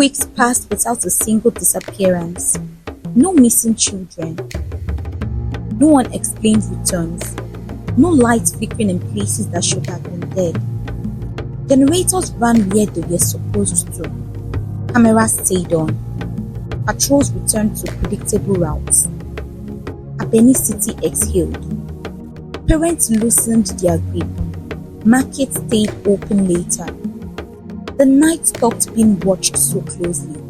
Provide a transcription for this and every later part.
weeks passed without a single disappearance. No missing children. No unexplained returns. No lights flickering in places that should have been dead. Generators ran where they were supposed to. Cameras stayed on. Patrols returned to predictable routes. Abeni City exhaled. Parents loosened their grip. Markets stayed open later. The night stopped being watched so closely.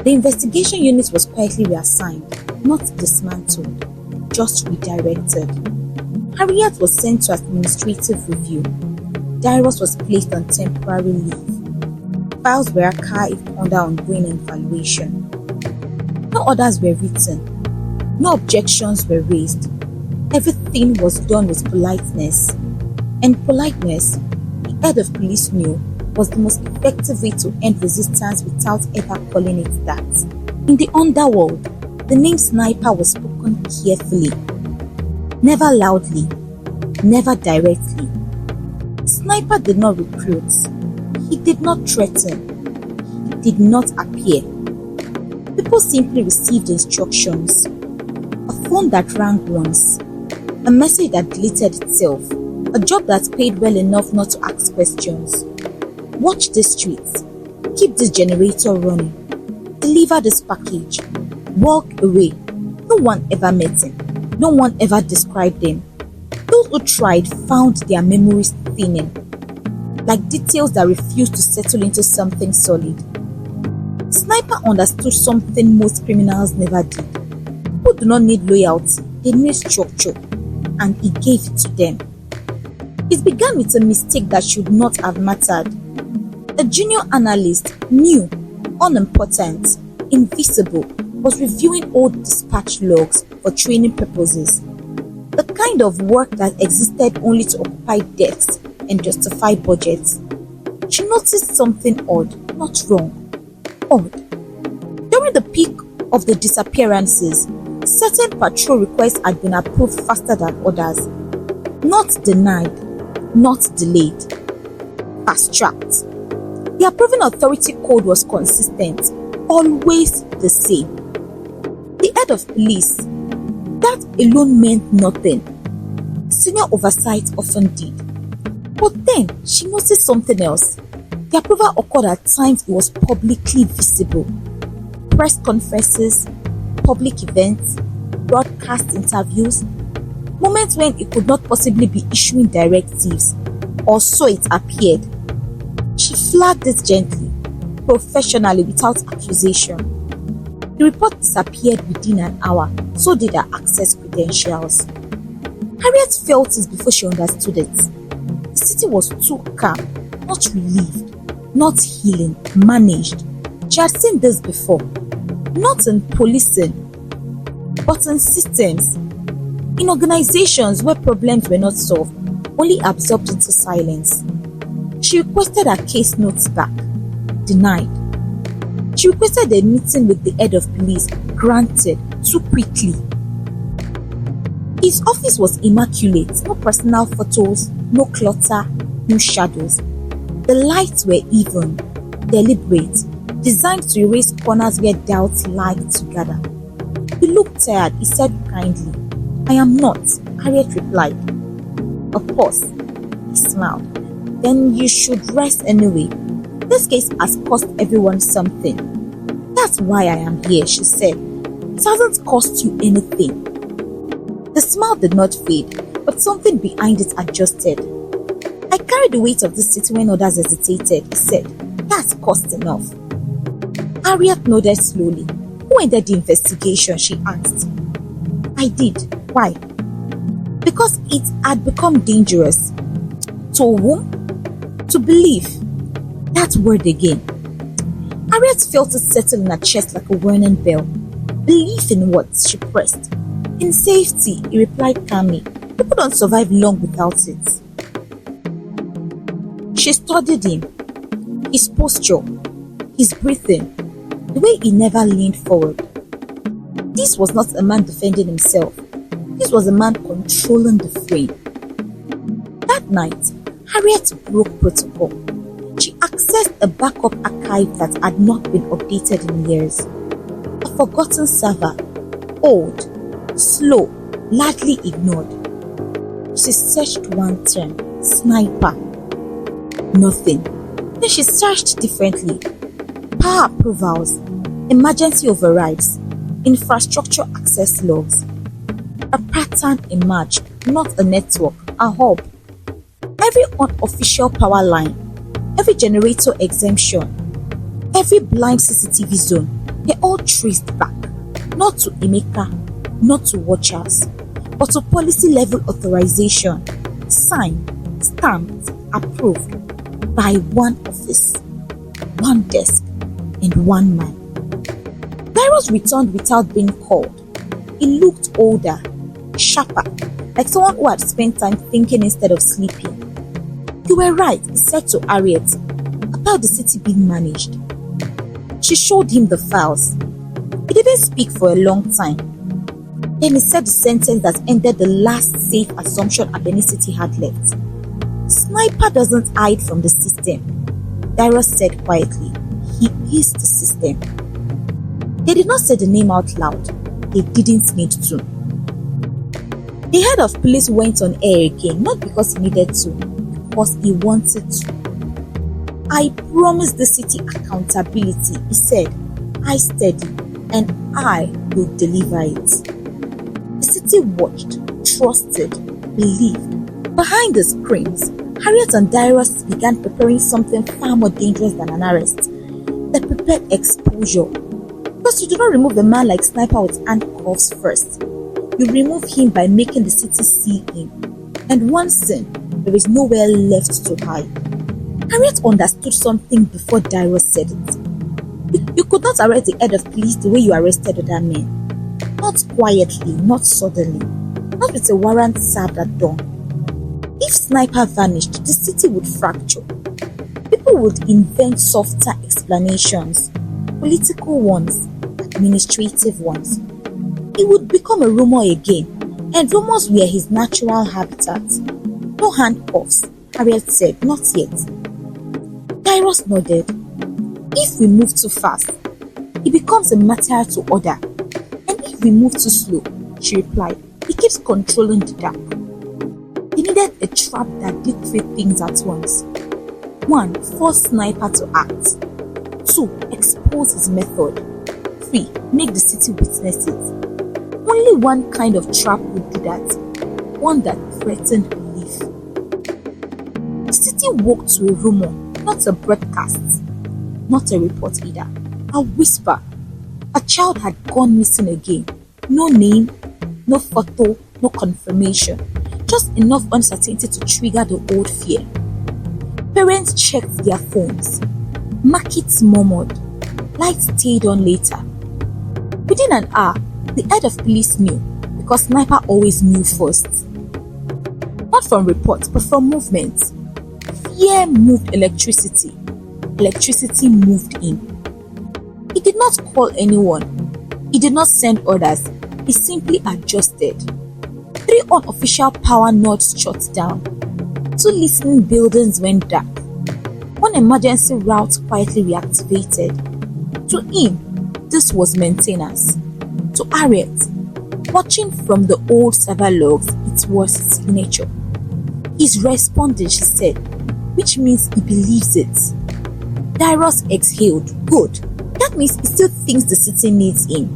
The investigation unit was quietly reassigned, not dismantled, just redirected. Harriet was sent to administrative review. Darius was placed on temporary leave. Files were archived under ongoing evaluation. No orders were written. No objections were raised. Everything was done with politeness. And politeness, the head of police knew, was the most effective way to end resistance without ever calling it that. In the underworld, the name Sniper was spoken carefully. Never loudly, never directly. Sniper did not recruit. He did not threaten. He did not appear. People simply received instructions. A phone that rang once. A message that deleted itself. A job that paid well enough not to ask questions. Watch the streets. Keep this generator running. Deliver this package. Walk away. No one ever met him. No one ever described him. Those who tried found their memories thinning, like details that refused to settle into something solid. Sniper understood something most criminals never did. People do not need loyalty, they need structure, and he gave it to them. It began with a mistake that should not have mattered. A junior analyst, new, unimportant, invisible, was reviewing old dispatch logs for training purposes. The kind of work that existed only to occupy desks and justify budgets. She noticed something odd, not wrong. Odd. During the peak of the disappearances, certain patrol requests had been approved faster than others. Not denied, not delayed. Fast-tracked. The approving authority code was consistent, always the same. The head of police, that alone meant nothing. Senior oversight often did. But then she noticed something else. The approval occurred at times it was publicly visible. Press conferences, public events, broadcast interviews, moments when it could not possibly be issuing directives, or so it appeared. She flagged it gently, professionally, without accusation. The report disappeared within an hour, so did her access credentials. Harriet felt it before she understood it. The city was too calm, not relieved, not healing, managed. She had seen this before, not in policing, but in systems, in organizations where problems were not solved, only absorbed into silence. She requested her case notes back, denied. She requested a meeting with the head of police, granted too quickly. His office was immaculate, no personal photos, no clutter, no shadows. The lights were even, deliberate, designed to erase corners where doubts lied together. He looked tired, he said kindly. "I am not," Harriet replied. A pause. He smiled. "Then you should rest anyway. This case has cost everyone something." "That's why I am here," she said. "It hasn't cost you anything." The smile did not fade, but something behind it adjusted. "I carried the weight of this city when others hesitated," he said. "That's cost enough." Harriet nodded slowly. "Who ended the investigation?" she asked. "I did." "Why?" "Because it had become dangerous." "To whom?" "To believe." That word again. Harriet felt it settle in her chest like a warning bell. "Belief in what?" she pressed. "In safety," he replied calmly. "People don't survive long without it." She studied him, his posture, his breathing, the way he never leaned forward. This was not a man defending himself. This was a man controlling the frame. That night, Harriet broke protocol. She accessed a backup archive that had not been updated in years. A forgotten server, old, slow, largely ignored. She searched one term, sniper. Nothing. Then she searched differently. Power approvals, emergency overrides, infrastructure access logs. A pattern emerged, not a network, a hub. Every unofficial power line, every generator exemption, every blind CCTV zone, they all traced back, not to Emeka, not to watchers, but to policy level authorization, signed, stamped, approved by one office, one desk, and one man. Darius returned without being called. He looked older, sharper, like someone who had spent time thinking instead of sleeping. "You were right," he said to Harriet, about the city being managed. She showed him the files. He didn't speak for a long time. Then he said the sentence that ended the last safe assumption Abeni City had left. "Sniper doesn't hide from the system," Darius said quietly. "He is the system." They did not say the name out loud. They didn't need to. The head of police went on air again, not because he needed to, because he wanted to. "I promise the city accountability," he said. "I steady, and I will deliver it." The city watched, trusted, believed. Behind the screens, Harriet and Darius began preparing something far more dangerous than an arrest. They prepared exposure. Because you do not remove a man like Sniper with handcuffs first. You remove him by making the city see him. And once seen, there is nowhere left to hide. Harriet understood something before Darius said it. You could not arrest the head of police the way you arrested other men. Not quietly, not suddenly, not with a warrant served at dawn. If Sniper vanished, the city would fracture. People would invent softer explanations, political ones, administrative ones. It would become a rumor again, and rumors were his natural habitat. "No handcuffs," Harriet said, "not yet." Darius nodded. "If we move too fast, it becomes a matter to order. And if we move too slow," she replied, "he keeps controlling the dark." They needed a trap that did three things at once. 1. Force Sniper to act. 2. Expose his method. 3. Make the city witness it. Only one kind of trap would do that. One that threatened belief. The city woke to a rumor, not a broadcast, not a report either. A whisper. A child had gone missing again. No name, no photo, no confirmation. Just enough uncertainty to trigger the old fear. Parents checked their phones. Markets murmured. Lights stayed on later. Within an hour, the head of police knew, because Sniper always knew first. Not from reports, but from movements. Fear moved electricity. Electricity moved him. He did not call anyone. He did not send orders. He simply adjusted. 3 unofficial power nodes shut down. 2 listening buildings went dark. 1 emergency route quietly reactivated. To him, this was maintenance. To Harriet, watching from the old server logs, it was signature. "He's responding," she said, which means he believes it. Darius exhaled. Good. That means he still thinks the city needs him.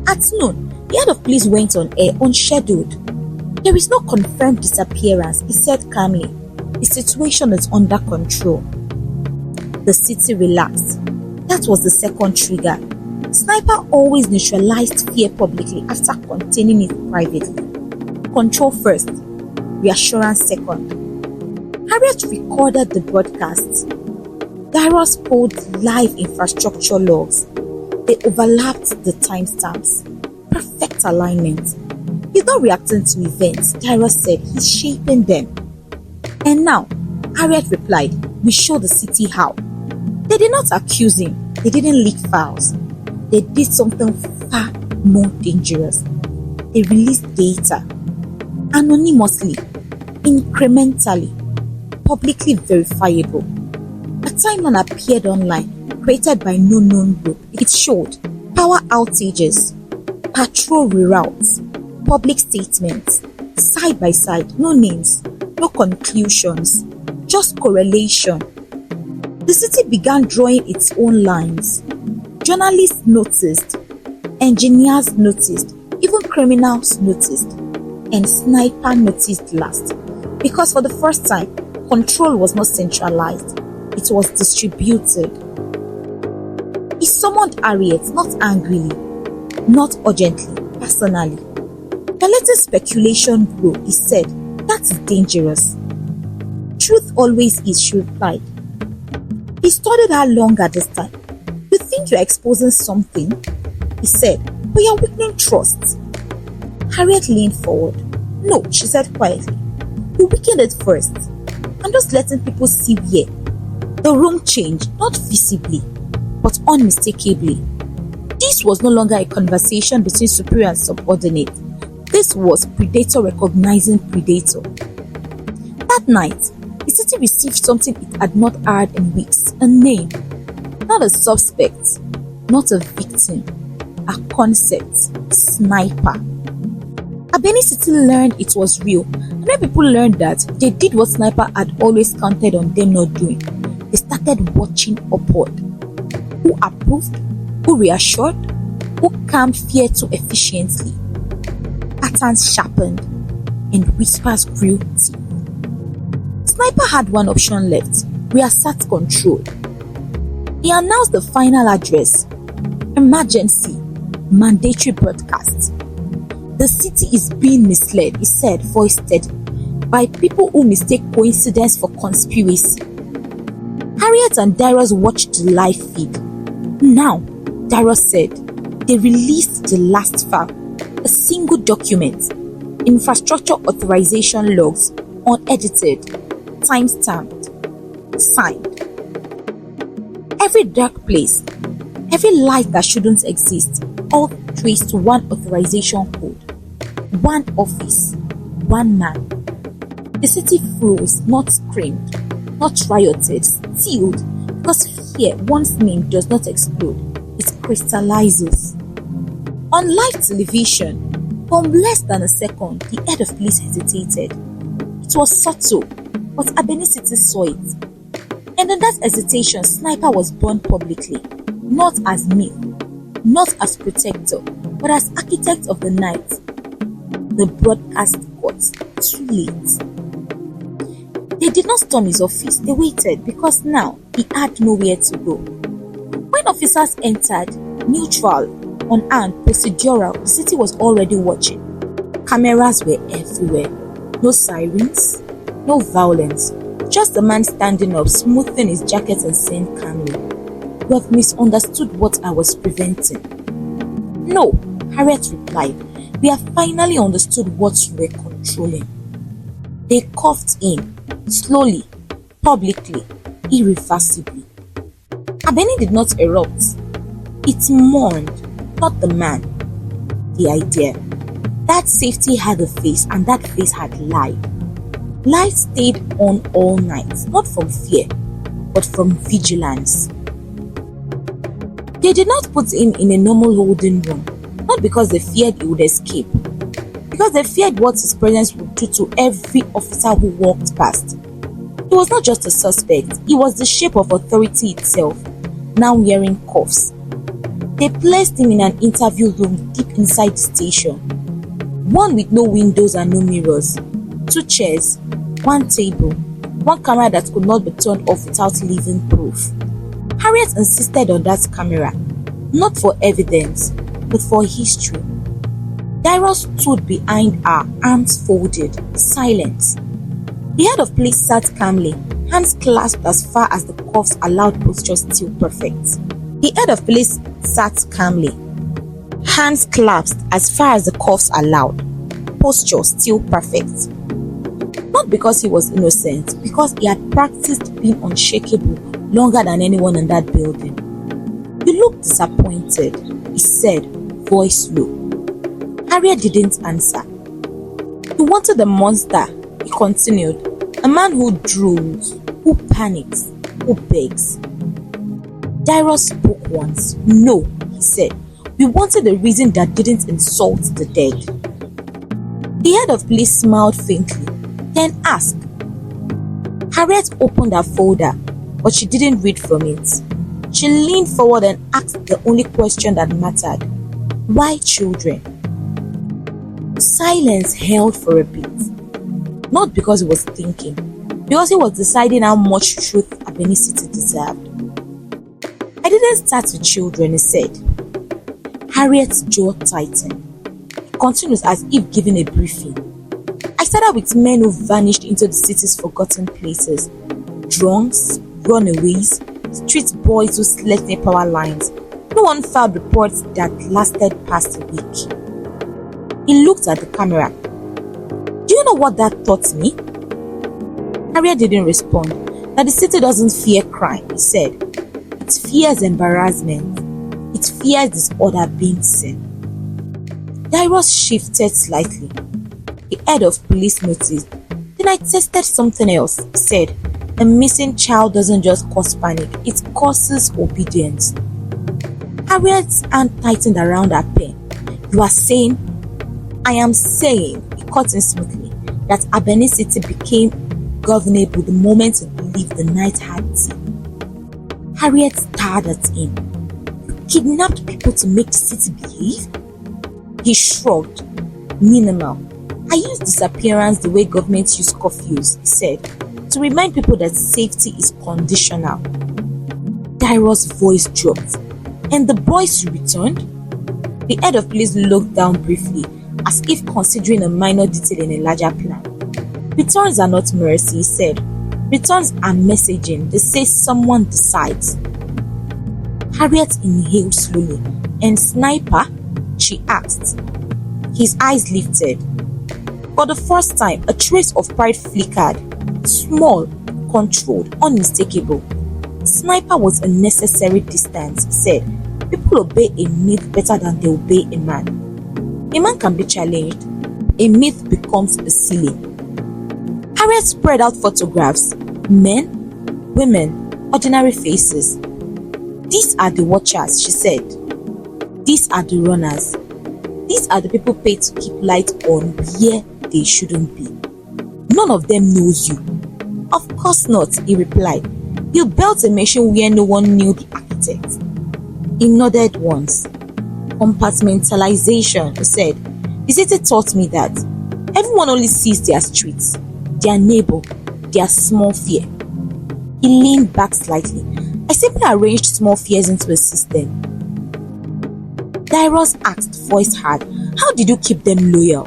At noon, the head of police went on air unscheduled. "There is no confirmed disappearance," he said calmly. "The situation is under control." The city relaxed. That was the second trigger. Sniper always neutralized fear publicly after containing it privately. Control first, reassurance second. Harriet recorded the broadcasts. Darius pulled live infrastructure logs. They overlapped the timestamps. Perfect alignment. He's not reacting to events, Darius said. He's shaping them. And now, Harriet replied, "We show the city how." They did not accuse him. They didn't leak files. They did something far more dangerous. They released data. Anonymously, incrementally, publicly verifiable. timeline appeared online, created by no known group. It showed power outages, patrol reroutes, public statements, side by side, no names, no conclusions, just correlation. The city began drawing its own lines. Journalists noticed, engineers noticed, even criminals noticed, and sniper noticed last. Because for the first time, control was not centralized, it was distributed. He summoned Harriet, not angrily, not urgently, personally. The latest speculation grew. He said, "That's dangerous." "Truth always is," she replied. He studied her longer this time. "You think you're exposing something?" he said, "but you're weakening trust." Harriet leaned forward. "No," she said quietly. "You weakened it first. I'm just letting people see where." The room changed, not visibly, but unmistakably. This was no longer a conversation between superior and subordinate. This was predator recognizing predator. That night, the city received something it had not heard in weeks. A name. Not a suspect, not a victim. A concept. Sniper. Abeni City learned it was real, and when people learned that, they did what Sniper had always counted on them not doing. They started watching upward. Who approved? Who reassured? Who calmed fear too efficiently? Patterns sharpened, and whispers grew deep. Sniper had one option left: reassert control. He announced the final address: emergency, mandatory broadcast. "The city is being misled," he said, voice steady, "by people who mistake coincidence for conspiracy." Harriet and Darius watched the live feed. "Now," Darius said, "they released the last file, a single document, infrastructure authorization logs, unedited, time-stamped, signed. Every dark place, every light that shouldn't exist, all traced to one authorization code, one office, one man." The city froze, not screamed, not rioted, stilled, because fear, once named, does not explode, it crystallizes. On live television, for less than a second, the head of police hesitated. It was subtle, but Abeni City saw it. And in that hesitation, Sniper was born publicly, not as myth, not as protector, but as architect of the night. The broadcast got too late. They did not storm his office, they waited, because now he had nowhere to go. When officers entered, neutral, unarmed, procedural, the city was already watching. Cameras were everywhere. No sirens, no violence, just a man standing up, smoothing his jacket and saying calmly, "You have misunderstood what I was preventing." "No," Harriet replied, "we have finally understood what you were controlling." They coughed in, slowly, publicly, irreversibly. Abeni did not erupt. It mourned, not the man, the idea. That safety had a face, and that face had lied. Light stayed on all night, not from fear, but from vigilance. They did not put him in a normal holding room, not because they feared he would escape, because they feared what his presence would do to every officer who walked past. He was not just a suspect, he was the shape of authority itself, now wearing cuffs. They placed him in an interview room deep inside the station, one with no windows and no mirrors, 2 chairs, 1 table, 1 camera that could not be turned off without leaving proof. Harriet insisted on that camera, not for evidence, but for history. Darius stood behind her, arms folded, silent. The head of police sat calmly, hands clasped as far as the cuffs allowed, posture still perfect. The head of police sat calmly, hands clasped as far as the cuffs allowed, posture still perfect. Not because he was innocent, because he had practiced being unshakable longer than anyone in that building. "You look disappointed," he said, voice low. Harriet didn't answer. "You wanted a monster," he continued, "a man who drools, who panics, who begs. Dairos spoke once. No, he said. We wanted a reason that didn't insult the dead. The head of police smiled faintly, then asked. Harriet opened her folder, but she didn't read from it. She leaned forward and asked the only question that mattered. Why children? Silence held for a bit. Not because he was thinking, because he was deciding how much truth Abeni City deserved. I didn't start with children, he said. Harriet's jaw tightened. He continued as if giving a briefing. I started with men who vanished into the city's forgotten places. Drunks, runaways, street boys who slept near power lines. No one filed reports that lasted past a week. He looked at the camera. Do you know what that taught me? Harriet didn't respond. That the city doesn't fear crime, he said. It fears embarrassment. It fears disorder being seen. Dairos shifted slightly. The head of police noticed. Then I tested something else, he said. A missing child doesn't just cause panic, it causes obedience. Harriet's hand tightened around her pen. You are saying? I am saying, he cut in smoothly, that Abeni City became governable the moment he believed the night had tea. Harriet stared at him. You kidnapped people to make the city behave? He shrugged. Minimal. I use disappearance the way governments use curfews, he said, to remind people that safety is conditional. Dairos' voice dropped. And the boys returned? The head of police looked down briefly, as if considering a minor detail in a larger plan. Returns are not mercy, he said. Returns are messaging. They say someone decides. Harriet inhaled slowly. And Sniper? She asked. His eyes lifted. For the first time, a trace of pride flickered. Small, controlled, unmistakable. Sniper was a necessary distance, he said. People obey a myth better than they obey a man. A man can be challenged. A myth becomes a ceiling. Harriet spread out photographs. Men, women, ordinary faces. These are the watchers, she said. These are the runners. These are the people paid to keep light on where they shouldn't be. None of them knows you. Of course not, he replied. You built a machine where no one knew the architect. He nodded once. Compartmentalization, he said. The city taught me that everyone only sees their streets, their neighbor, their small fear. He leaned back slightly. I simply arranged small fears into a system. Dairos asked, voice hard, how did you keep them loyal?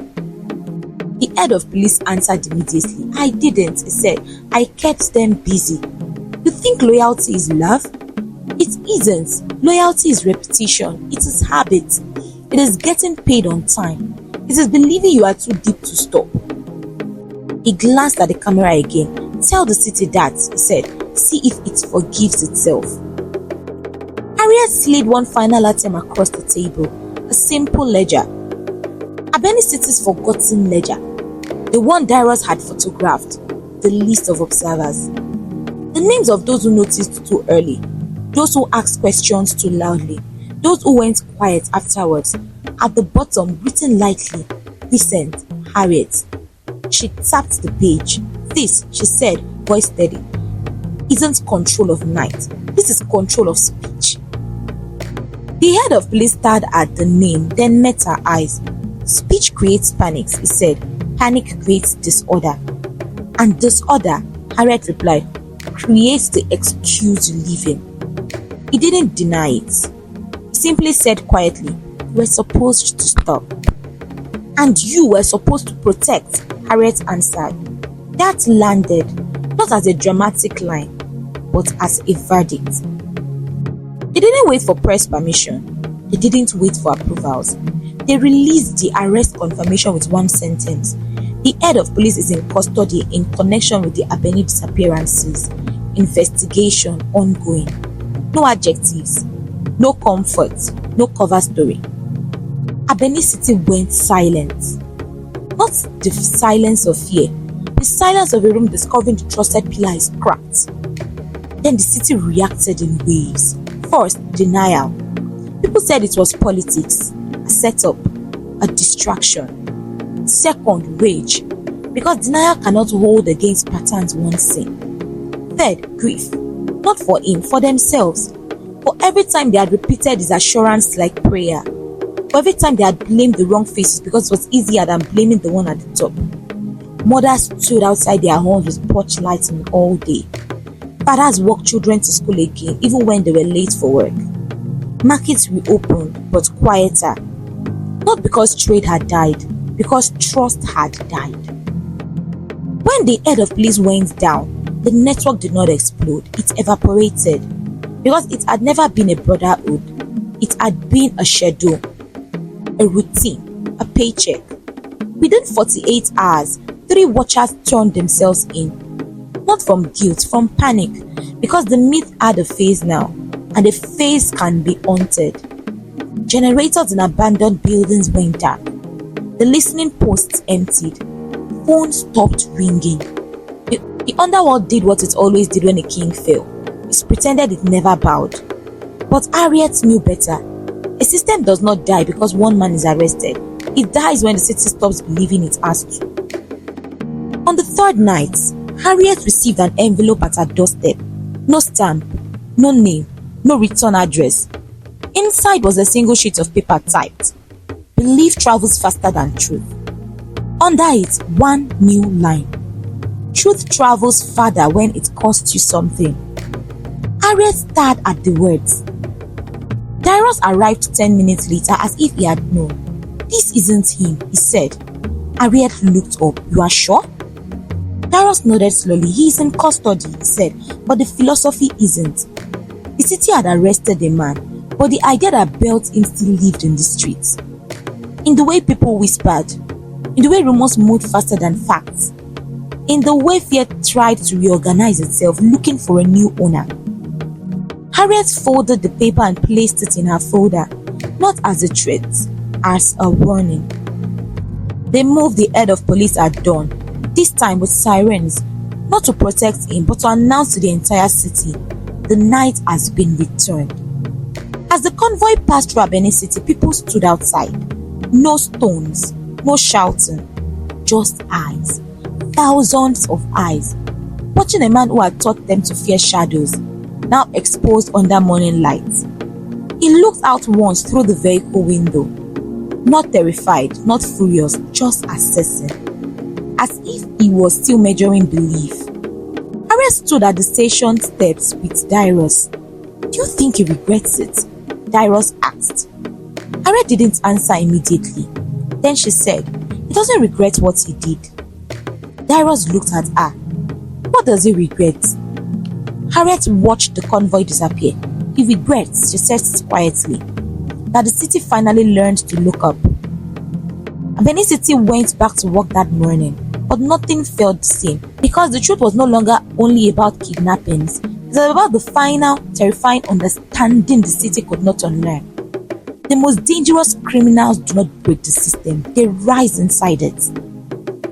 The head of police answered immediately. I didn't, he said. I kept them busy. You think loyalty is love? It isn't. Loyalty is repetition. It is habit. It is getting paid on time. It is believing you are too deep to stop. He glanced at the camera again. Tell the city that, he said. See if it forgives itself. Harriet slid one final item across the table. A simple ledger. Abeni City's forgotten ledger. The one Dairos had photographed. The list of observers. The names of those who noticed too early. Those who asked questions too loudly. Those who went quiet afterwards. At the bottom, written lightly, recent, Harriet. She tapped the page. This, she said, voice steady, isn't control of night. This is control of speech. The head of police stared at the name, then met her eyes. Speech creates panics, he said. Panic creates disorder. And disorder, Harriet replied, creates the excuse you live in. He didn't deny it. He simply said quietly, you were supposed to stop. And you were supposed to protect, Harriet answered. That landed, not as a dramatic line, but as a verdict. They didn't wait for press permission. They didn't wait for approvals. They released the arrest confirmation with one sentence. The head of police is in custody in connection with the Abeni disappearances. Investigation ongoing. No adjectives. No comfort. No cover story. Abeni City went silent. Not the silence of fear. The silence of a room discovering the trusted pillar is cracked. Then the city reacted in waves. First, denial. People said it was politics, a setup, a distraction. Second, rage, because denial cannot hold against patterns once seen. Third, grief, not for him, for themselves. For every time they had repeated his assurance like prayer. For every time they had blamed the wrong faces because it was easier than blaming the one at the top. Mothers stood outside their homes with porch lighting all day. Fathers walked children to school again even when they were late for work. Markets reopened, but quieter. Not because trade had died, because trust had died. When the head of police went down, the network did not explode, it evaporated. Because it had never been a brotherhood, it had been a schedule, a routine, a paycheck. Within 48 hours, 3 watchers turned themselves in. Not from guilt, from panic, because the myth had a face now, and a face can be haunted. Generators in abandoned buildings went dark. The listening posts emptied. Phones stopped ringing. The underworld did what it always did when a king fell. It pretended it never bowed. But Harriet knew better. A system does not die because one man is arrested. It dies when the city stops believing it has to. On the third night, Harriet received an envelope at her doorstep. No stamp, no name, no return address. Inside was a single sheet of paper typed. Belief travels faster than truth. Under it, one new line. Truth travels farther when it costs you something. Harriet stared at the words. Darius arrived 10 minutes later as if he had known. This isn't him, he said. Harriet looked up. You are sure? Darius nodded slowly. He is in custody, he said, but the philosophy isn't. The city had arrested the man, but the idea that built him still lived in the streets. In the way people whispered, in the way rumors moved faster than facts, in the way fear tried to reorganize itself, looking for a new owner. Harriet folded the paper and placed it in her folder, not as a threat, as a warning. They moved the head of police at dawn, this time with sirens, not to protect him, but to announce to the entire city, the night has been returned. As the convoy passed through Abeni City, people stood outside. No stones, no shouting, just eyes. Thousands of eyes, watching a man who had taught them to fear shadows, now exposed under morning lights. He looked out once through the vehicle window, not terrified, not furious, just assessing, as if he was still measuring belief. Harriet stood at the station steps with Darius. Do you think he regrets it? Darius asked. Harriet didn't answer immediately. Then she said, he doesn't regret what he did. Darius looked at her. What does he regret? Harriet watched the convoy disappear. He regrets, she said quietly, that the city finally learned to look up. Abeni City went back to work that morning, but nothing felt the same, because the truth was no longer only about kidnappings. It was about the final, terrifying understanding the city could not unlearn. The most dangerous criminals do not break the system, they rise inside it.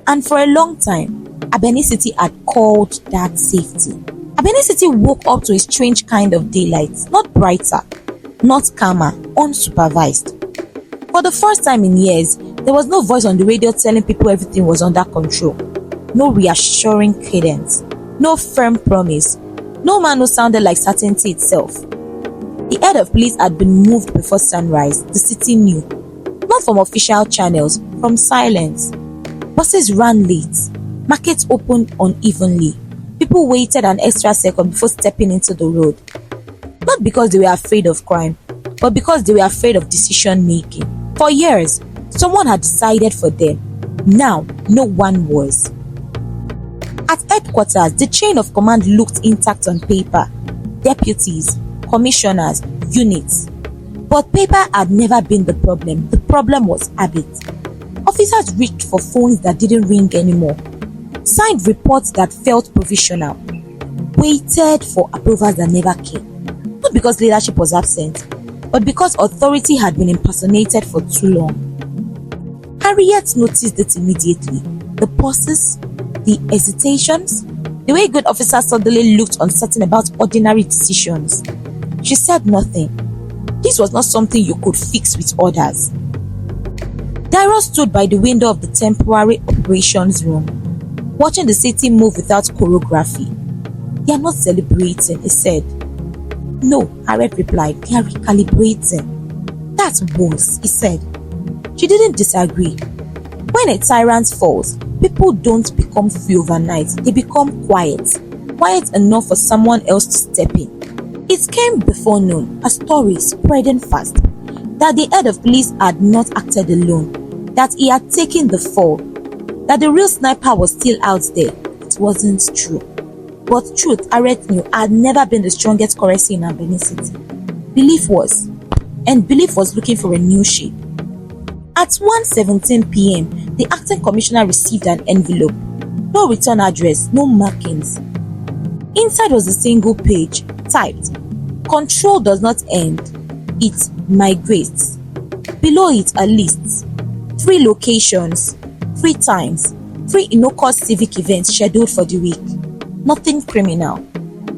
And for a long time, Abeni City had called that safety. Abeni City woke up to a strange kind of daylight, not brighter, not calmer, unsupervised. For the first time in years, there was no voice on the radio telling people everything was under control. No reassuring cadence, no firm promise, no man who sounded like certainty itself. The head of police had been moved before sunrise, the city knew. Not from official channels, from silence. Buses ran late. Markets opened unevenly. People waited an extra second before stepping into the road. Not because they were afraid of crime, but because they were afraid of decision making. For years, someone had decided for them. Now, no one was. At headquarters, the chain of command looked intact on paper. Deputies, commissioners, units. But paper had never been the problem. The problem was habit. Officers reached for phones that didn't ring anymore, signed reports that felt provisional, waited for approvals that never came. Not because leadership was absent, but because authority had been impersonated for too long. Harriet noticed it immediately. The pauses, the hesitations, The way good officer suddenly looked uncertain about ordinary decisions. She said nothing. This was not something you could fix with orders. Dairo stood by the window of the temporary operations room, watching the city move without choreography. "They are not celebrating," he said. "No," Harriet replied, "they are recalibrating." "That's worse," he said. She didn't disagree. When a tyrant falls, people don't become free overnight, they become quiet enough for someone else to step in. It came before noon, a story spreading fast, that the head of police had not acted alone, that he had taken the fall, that the real sniper was still out there. It wasn't true. But truth, Harriet knew, had never been the strongest currency in Abeni City. Belief was looking for a new shape. At 1:17 p.m., the acting commissioner received an envelope. No return address, no markings. Inside was a single page, typed, "Control does not end, it migrates." Below it, a list. 3 locations, 3 times, 3 innocuous civic events scheduled for the week. Nothing criminal,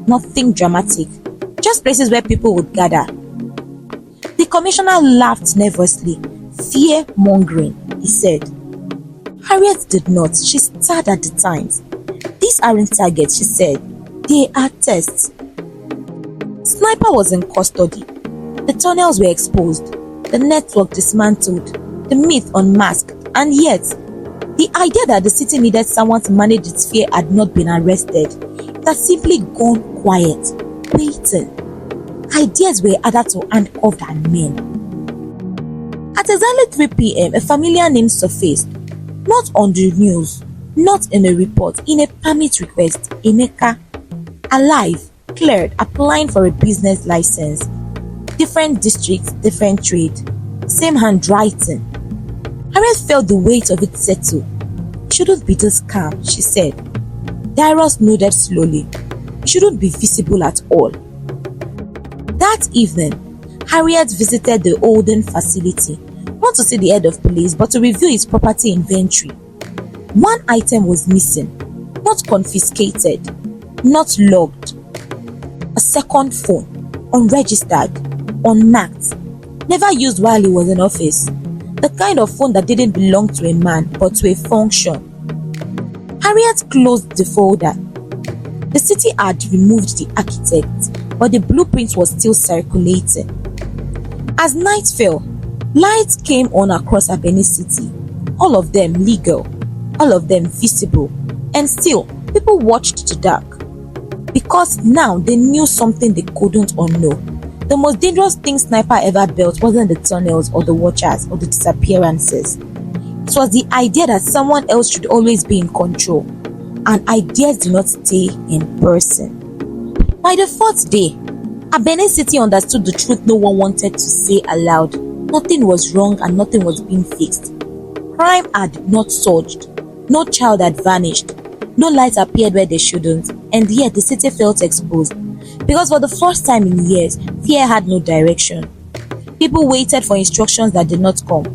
nothing dramatic, just places where people would gather. The commissioner laughed nervously. "Fear-mongering," he said. Harriet did not. She stared at the times. "These aren't targets," she said. "They are tests." Sniper was in custody. The tunnels were exposed, the network dismantled, the myth unmasked, and yet, the idea that the city needed someone to manage its fear had not been arrested. It had simply gone quiet, waiting. Ideas were harder to handcuff than men. At exactly 3 p.m., a familiar name surfaced. Not on the news, not in a report, in a permit request. Emeka. Alive, cleared, applying for a business license. Different districts, different trade. Same handwriting. Harriet felt the weight of it settle. "It shouldn't be this calm," she said. Darius nodded slowly. "It shouldn't be visible at all." That evening, Harriet visited the Olden facility, not to see the head of police, but to review his property inventory. One item was missing, not confiscated, not logged. A second phone, unregistered, unmarked, never used while he was in office. The kind of phone that didn't belong to a man, but to a function. Harriet closed the folder. The city had removed the architect, but the blueprint was still circulating. As night fell, lights came on across Abeni City, all of them legal, all of them visible, and still, people watched the dark. Because now they knew something they couldn't unknow. The most dangerous thing Sniper ever built wasn't the tunnels or the watchers or the disappearances. It was the idea that someone else should always be in control, and ideas do not stay in person. By the 4th day, Abeni City understood the truth no one wanted to say aloud. Nothing was wrong and nothing was being fixed. Crime had not surged. No child had vanished. No lights appeared where they shouldn't, and yet the city felt exposed. Because for the first time in years, fear had no direction. People waited for instructions that did not come.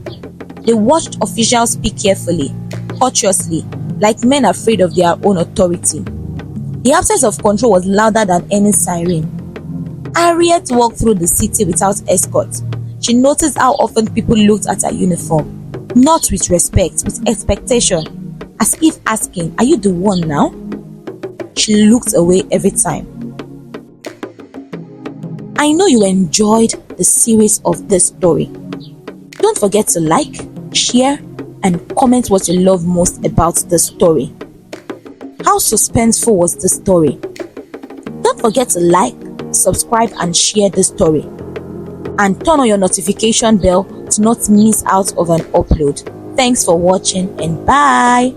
They watched officials speak carefully, cautiously, like men afraid of their own authority. The absence of control was louder than any siren. Harriet walked through the city without escort. She noticed how often people looked at her uniform, not with respect, with expectation, as if asking, "Are you the one now?" She looked away every time. I know you enjoyed the series of this story. Don't forget to like, share, and comment what you love most about the story. How suspenseful was the story? Don't forget to like, subscribe, and share the story. And turn on your notification bell to not miss out of an upload. Thanks for watching and bye.